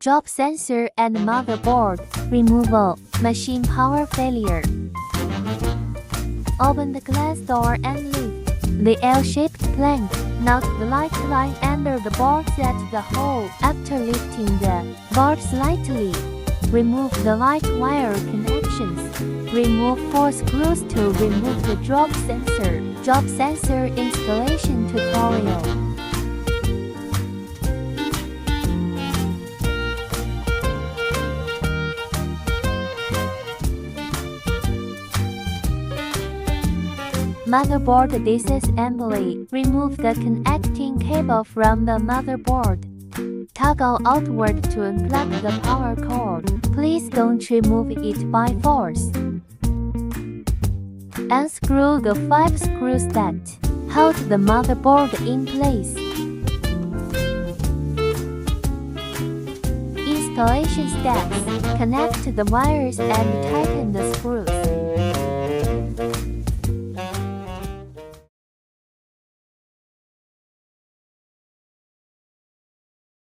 Drop sensor and motherboard removal. Machine power failure. Open the glass door and lift the L-shaped plank. Note the light line under the board at the hole. After lifting the board slightly, remove the light wire connections. Remove 4 screws to remove the drop sensor. Drop sensor installation tutorial. Motherboard disassembly. Remove the connecting cable from the motherboard. Toggle outward to unplug the power cord. Please don't remove it by force. Unscrew the 5 screws that hold the motherboard in place. Installation steps. Connect the wires and tighten the screws.